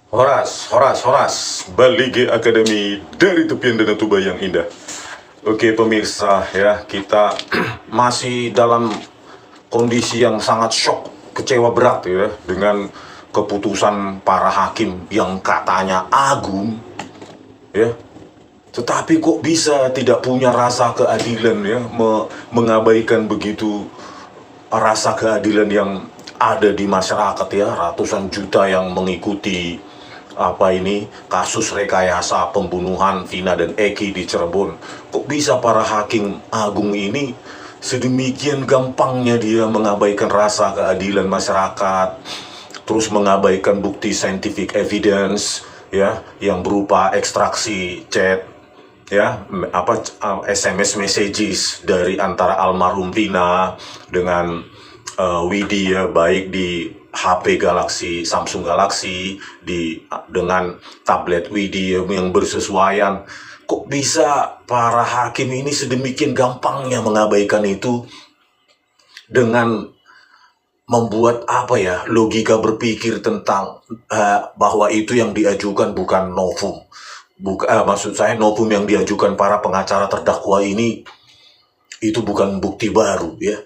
Horas, Balige Akademi dari tepian Danau Toba yang indah. Oke pemirsa ya, kita masih dalam kondisi yang sangat shock, kecewa berat ya, dengan keputusan para hakim yang katanya agung ya. Tetapi kok bisa tidak punya rasa keadilan ya, mengabaikan begitu rasa keadilan yang ada di masyarakat ya, ratusan juta yang mengikuti kasus rekayasa pembunuhan Vina dan Eki di Cirebon. Kok bisa para hakim agung ini sedemikian gampangnya dia mengabaikan rasa keadilan masyarakat, terus mengabaikan bukti scientific evidence ya, yang berupa ekstraksi chat ya, SMS messages dari antara almarhum Vina dengan Widi ya, baik di HP Galaxy, Samsung Galaxy, dengan tablet Widi yang bersesuaian. Kok bisa para hakim ini sedemikian gampangnya mengabaikan itu dengan membuat logika berpikir tentang bahwa itu yang diajukan bukan novum. Maksud saya novum yang diajukan para pengacara terdakwa ini itu bukan bukti baru ya.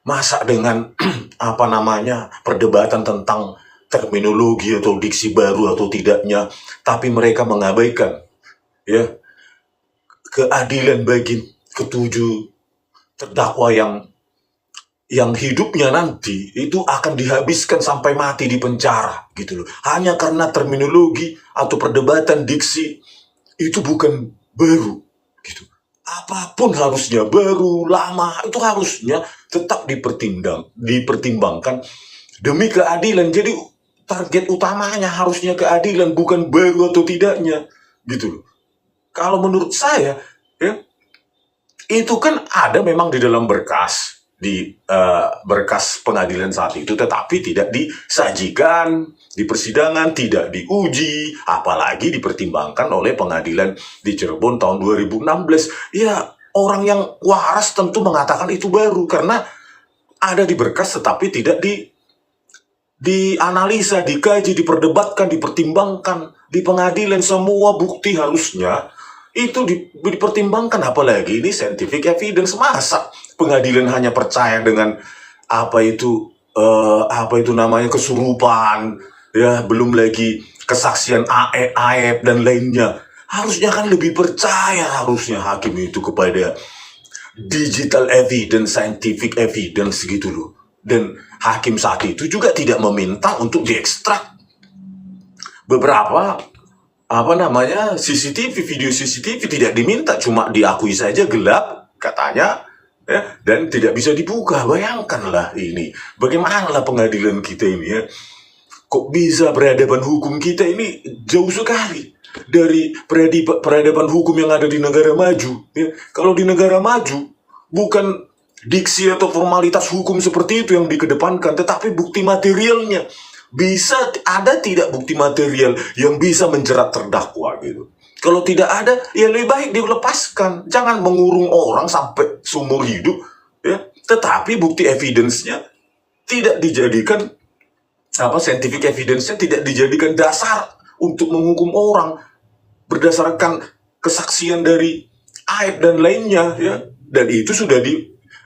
Masa dengan perdebatan tentang terminologi atau diksi baru atau tidaknya, tapi mereka mengabaikan ya keadilan bagi ketujuh terdakwa yang hidupnya nanti itu akan dihabiskan sampai mati di penjara gitu loh, hanya karena terminologi atau perdebatan diksi itu bukan baru gitu. Apapun harusnya, baru, lama, itu harusnya tetap dipertimbangkan demi keadilan. Jadi target utamanya harusnya keadilan, bukan baru atau tidaknya gitu loh. Kalau menurut saya ya, itu kan ada memang di dalam berkas pengadilan saat itu, tetapi tidak disajikan di persidangan, tidak diuji, apalagi dipertimbangkan oleh pengadilan di Cirebon tahun 2016. Ya, orang yang waras tentu mengatakan itu baru karena ada di berkas tetapi tidak dianalisa, dikaji, diperdebatkan, dipertimbangkan di pengadilan. Semua bukti harusnya itu dipertimbangkan, apalagi ini scientific evidence. Masa pengadilan hanya percaya dengan kesurupan ya, belum lagi kesaksian AEP dan lainnya. Harusnya kan lebih percaya harusnya hakim itu kepada digital evidence, scientific evidence gitu loh. Dan hakim saat itu juga tidak meminta untuk diekstrak beberapa video CCTV, tidak diminta, cuma diakui saja gelap katanya ya, dan tidak bisa dibuka. Bayangkanlah ini, bagaimanalah pengadilan kita ini ya. Kok bisa peradaban hukum kita ini jauh sekali dari peradaban hukum yang ada di negara maju ya. Kalau di negara maju bukan diksi atau formalitas hukum seperti itu yang dikedepankan, tetapi bukti materialnya. Bisa ada tidak bukti material yang bisa menjerat terdakwa gitu. Kalau tidak ada, ya lebih baik dilepaskan. Jangan mengurung orang sampai seumur hidup ya. Tetapi bukti evidence-nya tidak dijadikan scientific evidence-nya tidak dijadikan dasar untuk menghukum orang berdasarkan kesaksian dari AEP dan lainnya ya. Dan itu sudah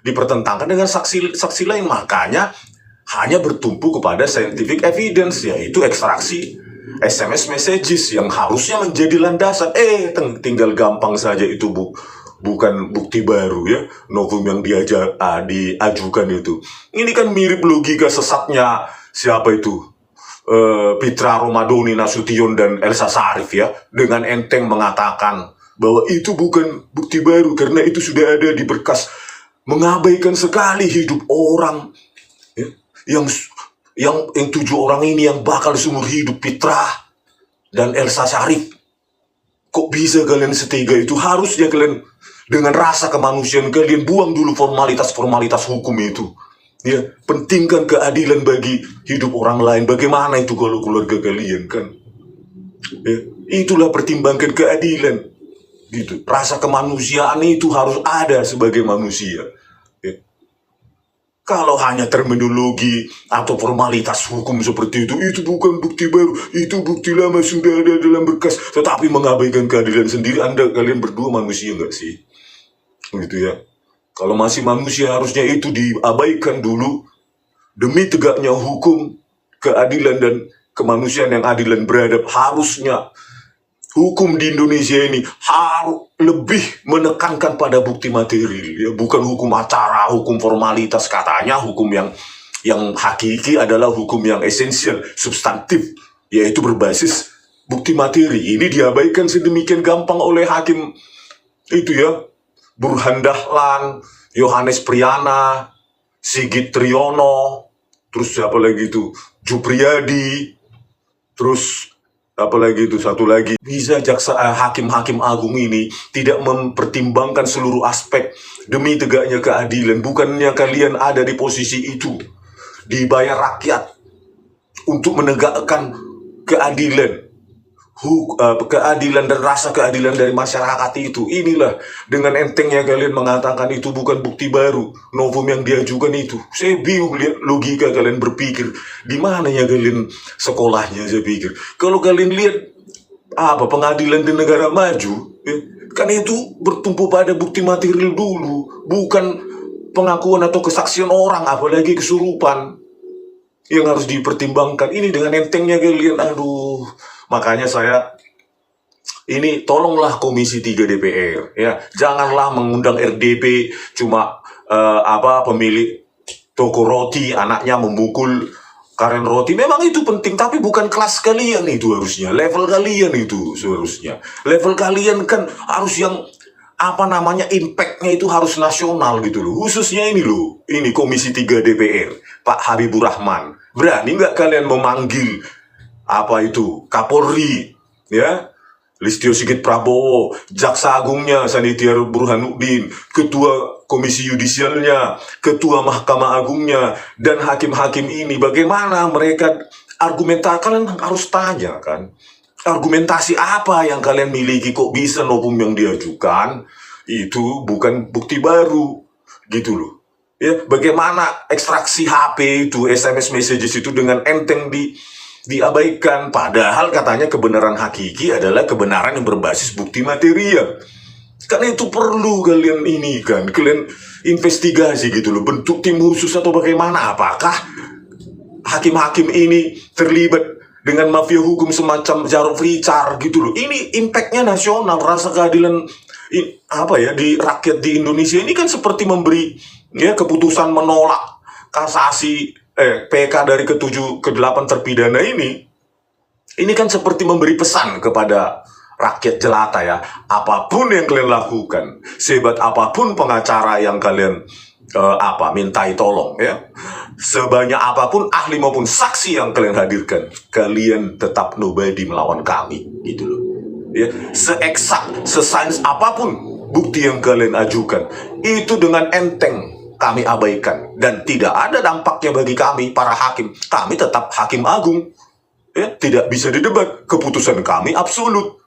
dipertentangkan dengan saksi lain. Makanya hanya bertumpu kepada scientific evidence, yaitu ekstraksi SMS messages yang harusnya menjadi landasan. Tinggal gampang saja itu bukan bukti baru ya, novum yang diajukan itu. Ini kan mirip logika sesatnya siapa itu? Pitra Romadoni Nasution dan Elsa Sharif ya, dengan enteng mengatakan bahwa itu bukan bukti baru karena itu sudah ada di berkas. Mengabaikan sekali hidup orang ya, yang 7 orang ini yang bakal seumur hidup, Pitra dan Elsa Sharif. Kok bisa kalian setega itu? Harusnya kalian dengan rasa kemanusiaan kalian buang dulu formalitas hukum itu ya, pentingkan keadilan bagi hidup orang lain. Bagaimana itu kalau keluarga kalian kan ya, itulah pertimbangkan keadilan gitu. Rasa kemanusiaan itu harus ada sebagai manusia ya. Kalau hanya terminologi atau formalitas hukum seperti itu bukan bukti baru, itu bukti lama sudah ada dalam berkas, tetapi mengabaikan keadilan sendiri. Kalian berdua manusia nggak sih? Gitu ya. Kalau masih manusia harusnya itu diabaikan dulu demi tegaknya hukum, keadilan dan kemanusiaan yang adil dan beradab. Harusnya hukum di Indonesia ini harus lebih menekankan pada bukti materi, ya, bukan hukum acara, hukum formalitas. Katanya hukum yang hakiki adalah hukum yang esensial, substantif, yaitu berbasis bukti materi. Ini diabaikan sedemikian gampang oleh hakim itu ya, Burhan Dahlan, Yohanes Priyana, Sigit Triyono, terus siapa lagi itu, Jupriyadi, terus apalagi itu satu lagi. Bisa hakim-hakim agung ini tidak mempertimbangkan seluruh aspek demi tegaknya keadilan. Bukannya kalian ada di posisi itu, dibayar rakyat untuk menegakkan keadilan, keadilan dan rasa keadilan dari masyarakat itu. Inilah dengan entengnya kalian mengatakan itu bukan bukti baru, novum yang diajukan itu. Saya bingung lihat logika kalian berpikir. Di mana ya kalian sekolahnya, saya pikir. Kalau kalian lihat pengadilan di negara maju, kan itu bertumpu pada bukti material dulu, bukan pengakuan atau kesaksian orang, apalagi kesurupan yang harus dipertimbangkan. Ini dengan entengnya kalian, aduh. Makanya saya ini tolonglah Komisi 3 DPR ya, janganlah mengundang RDP cuma pemilik toko roti anaknya memukul karen roti. Memang itu penting, tapi bukan kelas kalian itu harusnya, level kalian itu seharusnya. Level kalian kan harus yang impactnya itu harus nasional gitu loh. Khususnya ini loh, ini Komisi 3 DPR, Pak Habibur Rahman. Berani nggak kalian memanggil Kapolri, ya, Listio Sigit Prabowo, Jaksa Agungnya Sanitiar Burhanuddin, Ketua Komisi Yudisialnya, Ketua Mahkamah Agungnya, dan hakim-hakim ini, bagaimana mereka argumentasi? Kalian harus tanya kan, argumentasi apa yang kalian miliki kok bisa novum yang diajukan itu bukan bukti baru gitu loh. Ya, bagaimana ekstraksi HP itu, SMS messages itu dengan enteng diabaikan, padahal katanya kebenaran hakiki adalah kebenaran yang berbasis bukti material. Karena itu perlu kalian kalian investigasi gitu loh, bentuk tim khusus atau bagaimana. Apakah hakim-hakim ini terlibat dengan mafia hukum semacam Jarod Richard gitu loh. Ini impactnya nasional, rasa keadilan di rakyat di Indonesia ini kan seperti memberi keputusan menolak kasasi PK dari ke-7 ke-8 terpidana ini kan seperti memberi pesan kepada rakyat jelata ya, apapun yang kalian lakukan, sehebat apapun pengacara yang kalian mintai tolong ya, sebanyak apapun ahli maupun saksi yang kalian hadirkan, kalian tetap nobody melawan kami gitu loh ya. Seeksak, sesains apapun bukti yang kalian ajukan, itu dengan enteng kami abaikan, dan tidak ada dampaknya bagi kami para hakim. Kami tetap hakim agung ya, tidak bisa didebat, keputusan kami absolut.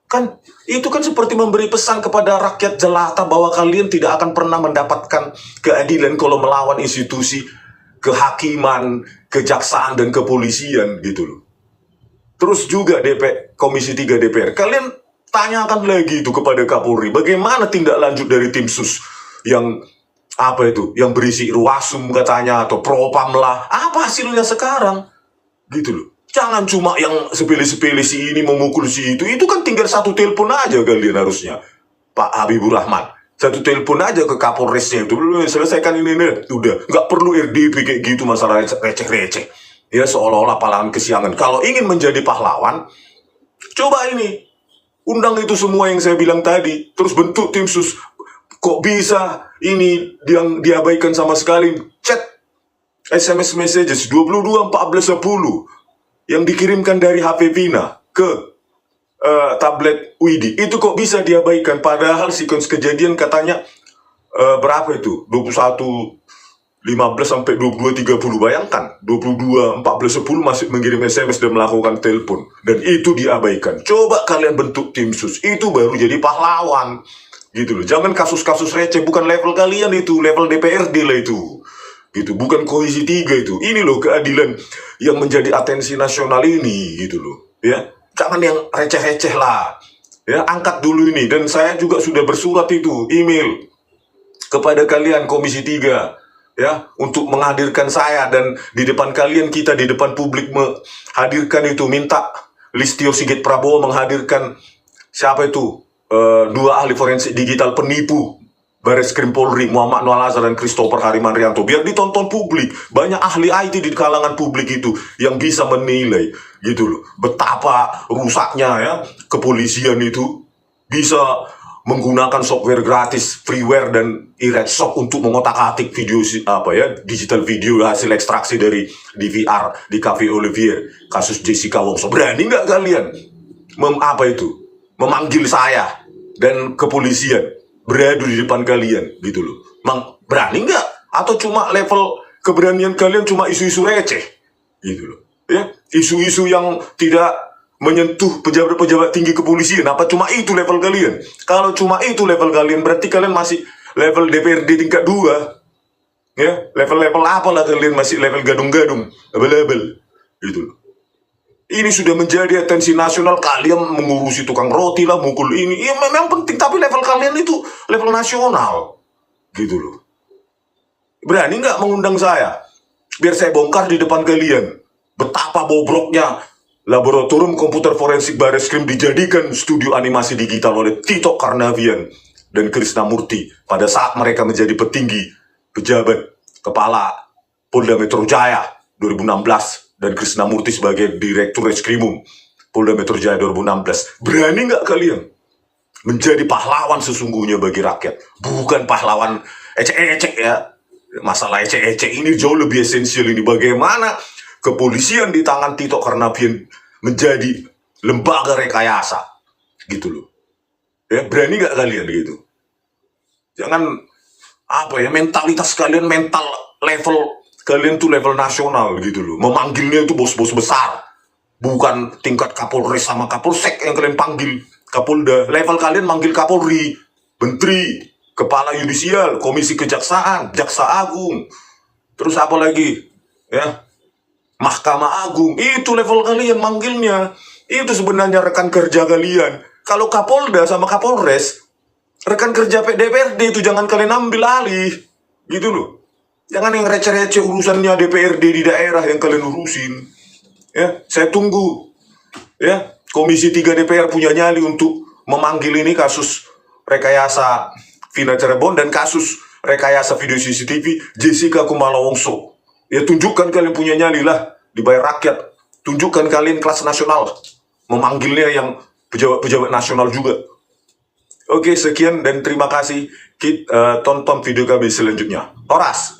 Kan itu kan seperti memberi pesan kepada rakyat jelata bahwa kalian tidak akan pernah mendapatkan keadilan kalau melawan institusi kehakiman, kejaksaan dan kepolisian gitu loh. Terus juga Komisi 3 DPR, kalian tanyakan lagi itu kepada Kapolri, bagaimana tindak lanjut dari tim sus yang yang berisi ruasum katanya, atau propam lah, apa hasilnya sekarang gitu loh. Jangan cuma yang sepele-sepele, si ini memukul si itu kan tinggal satu telepon aja kalian harusnya, Pak Habibur Rahman, satu telepon aja ke Kapolresnya itu, selesaikan ini udah, nggak perlu RDP kayak gitu, masalah receh-receh ya, seolah-olah pahlawan kesiangan. Kalau ingin menjadi pahlawan, coba ini undang itu semua yang saya bilang tadi, terus bentuk tim sus. Kok bisa ini yang diabaikan sama sekali? Chat SMS messages 22.14.10 yang dikirimkan dari HP Vina ke tablet Widi, itu kok bisa diabaikan? Padahal sequence kejadian katanya berapa itu? 21.15 sampai 22.30. Bayangkan 22.14.10 masih mengirim SMS dan melakukan telepon, dan itu diabaikan. Coba kalian bentuk tim sus, itu baru jadi pahlawan gitu loh. Jangan kasus-kasus receh, bukan level kalian itu, level DPRD lah itu gitu, bukan Komisi 3 itu. Ini loh keadilan yang menjadi atensi nasional ini, gitu loh. Ya, jangan yang receh-receh lah. Ya, angkat dulu ini. Dan saya juga sudah bersurat itu, email kepada kalian Komisi 3, ya, untuk menghadirkan saya, dan di depan kalian, kita di depan publik menghadirkan itu, minta Listio Sigit Prabowo menghadirkan siapa itu, dua ahli forensik digital penipu Bareskrim Polri, Muhammad Noel Azhar dan Christopher Harimanrianto, biar ditonton publik. Banyak ahli IT di kalangan publik itu yang bisa menilai, gitu loh, betapa rusaknya ya kepolisian itu bisa menggunakan software gratis, freeware dan e-redshop untuk mengotak-atik video digital video hasil ekstraksi dari DVR di Cafe Olivier, kasus Jessica Wongso. Berani nggak kalian memanggil saya dan kepolisian beradu di depan kalian, gitu loh? Berani nggak? Atau cuma level keberanian kalian cuma isu-isu receh, gitu loh? Ya, isu-isu yang tidak menyentuh pejabat-pejabat tinggi kepolisian. Apa cuma itu level kalian? Kalau cuma itu level kalian, berarti kalian masih level DPRD tingkat 2. Ya, level-level apalah kalian, masih level gadung-gadung, abal-abal, gitu loh. Ini sudah menjadi atensi nasional. Kalian mengurusi tukang roti lah, mukul ini, ya memang penting, tapi level kalian itu level nasional, gitu loh. Berani nggak mengundang saya, biar saya bongkar di depan kalian betapa bobroknya laboratorium komputer forensik Bareskrim dijadikan studio animasi digital oleh Tito Karnavian dan Krisnamurti pada saat mereka menjadi petinggi pejabat kepala Polda Metro Jaya 2016 dan Krisnamurti sebagai Direktur Reskrimum Polda Metro Jaya 2016. Berani nggak kalian menjadi pahlawan sesungguhnya bagi rakyat, bukan pahlawan ecek-ecek ya. Masalah ecek-ecek ini jauh lebih esensial ini. Bagaimana kepolisian di tangan Tito Karnavian menjadi lembaga rekayasa, gitu loh. Ya, berani nggak kalian gitu? Jangan mentalitas kalian, mental level kalian tuh level nasional, gitu loh. Memanggilnya itu bos-bos besar, bukan tingkat Kapolres sama Kapolsek yang kalian panggil. Kapolda, level kalian manggil Kapolri, Menteri, Kepala Yudisial, Komisi Kejaksaan, Jaksa Agung, terus apa lagi, ya, Mahkamah Agung. Itu level kalian manggilnya. Itu sebenarnya rekan kerja kalian. Kalau Kapolda sama Kapolres, rekan kerja DPRD itu jangan kalian ambil alih, gitu loh. Jangan yang receh-receh urusannya DPRD di daerah yang kalian urusin. Ya, saya tunggu. Ya, Komisi 3 DPR punya nyali untuk memanggil ini kasus rekayasa Vina Cirebon dan kasus rekayasa video CCTV Jessica Kumala Wongso. Ya, tunjukkan kalian punya nyali lah, dibayar rakyat. Tunjukkan kalian kelas nasional, memanggilnya yang pejabat-pejabat nasional juga. Oke, sekian dan terima kasih. Tonton video kami selanjutnya. Horas.